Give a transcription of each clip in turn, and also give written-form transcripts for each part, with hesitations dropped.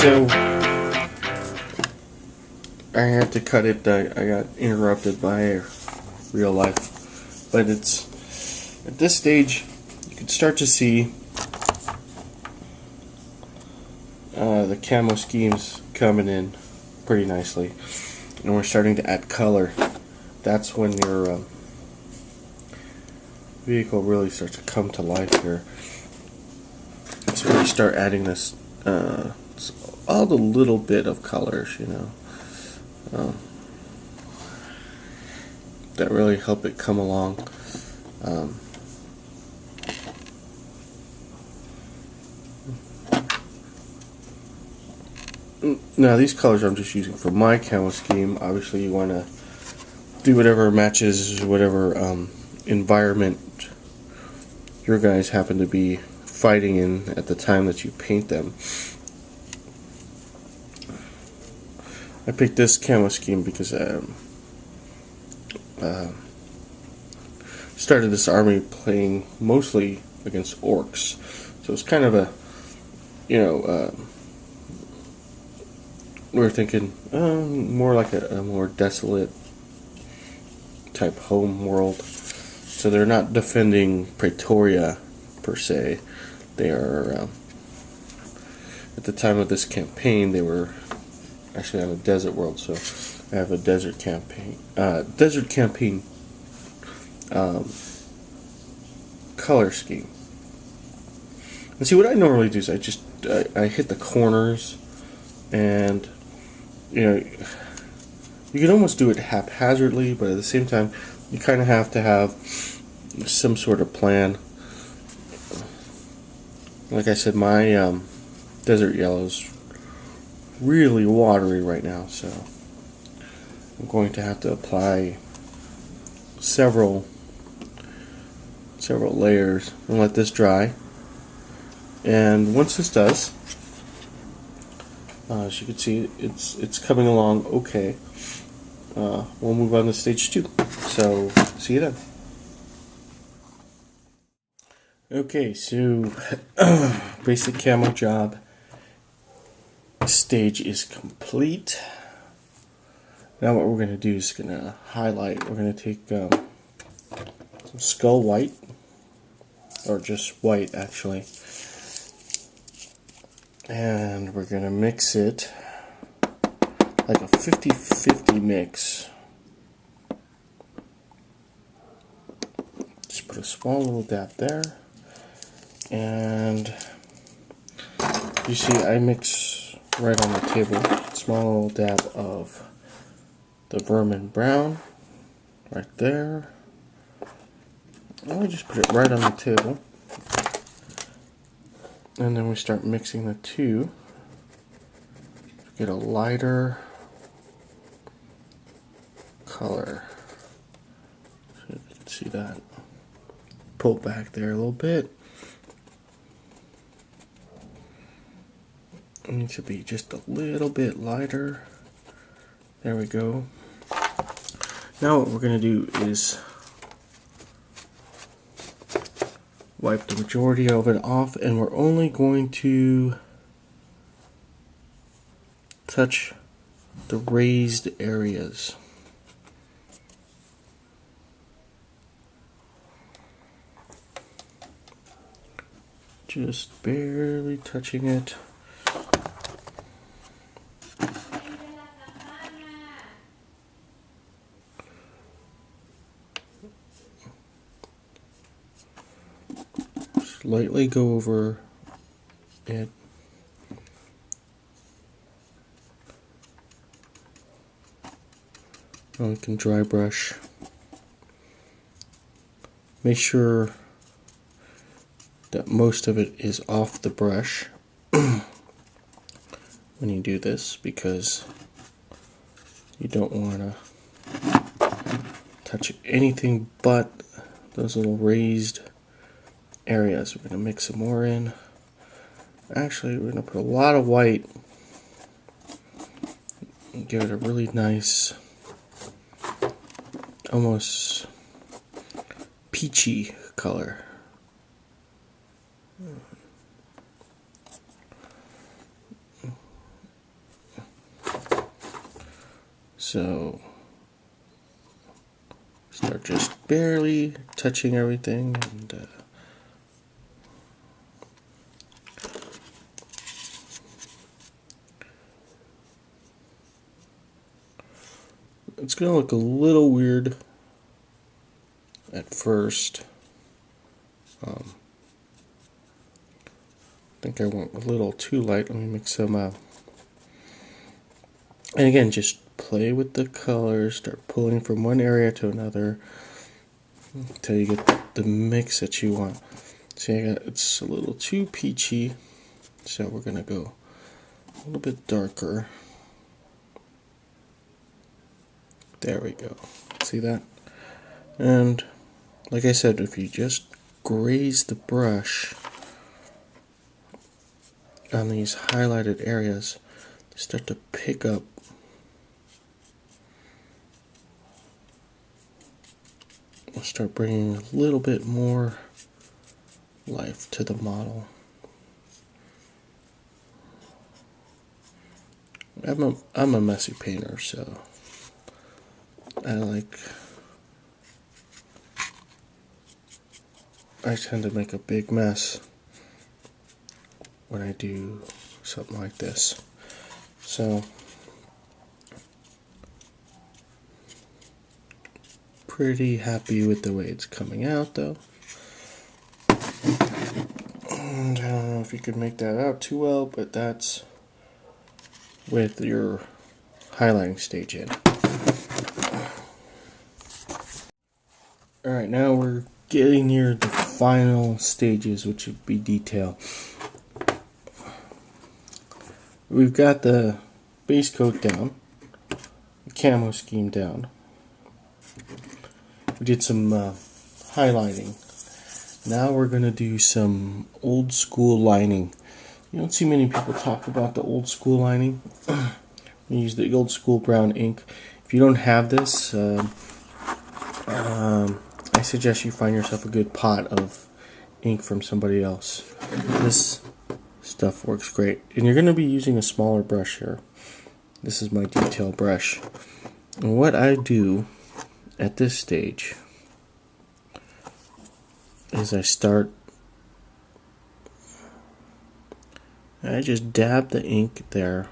So I had to cut it. I got interrupted by real life, but it's at this stage you can start to see the camo schemes coming in pretty nicely, and we're starting to add color. That's when your vehicle really starts to come to life here. That's when you start adding this all the little bit of colors, you know, that really help it come along. Now these colors I'm just using for my camo scheme. Obviously you want to do whatever matches whatever environment your guys happen to be fighting in at the time that you paint them. I picked this camo scheme because started this army playing mostly against orcs, so it's kind of a, you know, we're thinking more like a more desolate type home world. So they're not defending Pretoria per se. They are at the time of this campaign they were actually on a desert world. So I have a desert campaign color scheme. And see, what I normally do is I hit the corners, and you know, you can almost do it haphazardly, but at the same time you kind of have to have some sort of plan. Like I said, my desert yellow is really watery right now, so I'm going to have to apply several layers and let this dry. And once this does, as you can see, it's coming along okay. We'll move on to stage 2. So see you then. Okay, so basic camo job stage is complete. Now what we're going to do is going to highlight. We're going to take some skull white, or just white actually, and we're going to mix it like a 50-50 mix. Just put a small little dab there, and you see I mix right on the table, small little dab of the vermin brown right there. I'll just put it right on the table, and then we start mixing the two to get a lighter color. So you can see that. Pull back there a little bit. It needs to be just a little bit lighter. There we go. Now what we're going to do is wipe the majority of it off, and we're only going to touch the raised areas. Just barely touching it. Just lightly go over it. Now we can dry brush. Make sure that most of it is off the brush when you do this, because you don't want to touch anything but those little raised areas. We're going to mix some more in. Actually, we're going to put a lot of white and give it a really nice, almost peachy color. So start just barely touching everything, and it's going to look a little weird at first. I think I went a little too light. Let me mix some up. And again, just play with the colors, start pulling from one area to another until you get the mix that you want. See, it's a little too peachy, so we're going to go a little bit darker. There we go. See that? And like I said, if you just graze the brush on these highlighted areas, they start to pick up I'll start bringing a little bit more life to the model. I'm a messy painter, so I tend to make a big mess when I do something like this. So pretty happy with the way it's coming out, though. And I don't know if you could make that out too well, but that's with your highlighting stage in. Alright, now we're getting near the final stages, which would be detail. We've got the base coat down, the camo scheme down. We did some highlighting. Now we're going to do some old school lining. You don't see many people talk about the old school lining. We use the old school brown ink. If you don't have this, I suggest you find yourself a good pot of ink from somebody else. This stuff works great. And you're going to be using a smaller brush here. This is my detail brush. And what I do at this stage is I just dab the ink there.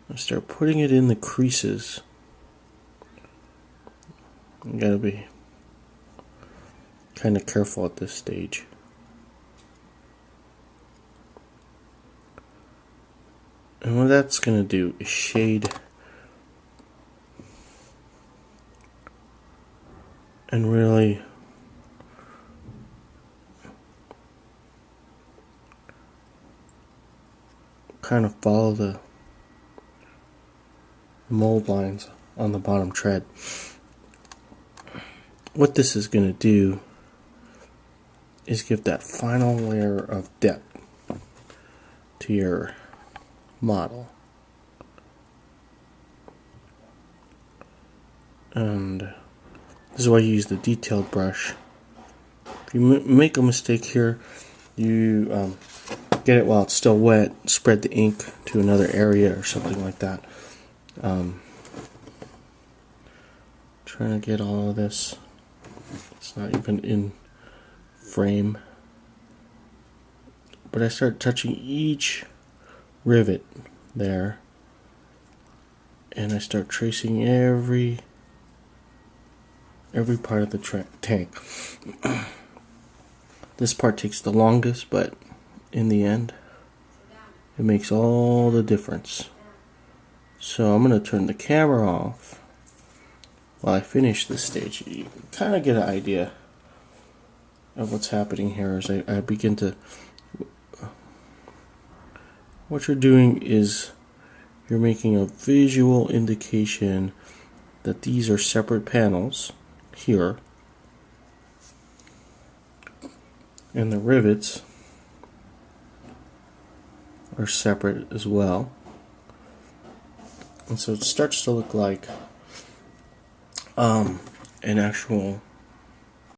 I start putting it in the creases. You gotta be kind of careful at this stage. And what that's gonna do is shade and really kind of follow the mold lines on the bottom tread. What this is going to do is give that final layer of depth to your model. And this is why you use the detailed brush. If you make a mistake here, you get it while it's still wet, spread the ink to another area or something like that. Trying to get all of this. It's not even in frame. But I start touching each rivet there. And I start tracing every part of the tank. This part takes the longest, but in the end, it makes all the difference. So I'm going to turn the camera off while I finish this stage. You can kind of get an idea of what's happening here as I begin to... What you're doing is you're making a visual indication that these are separate panels here, and the rivets are separate as well. And so it starts to look like an actual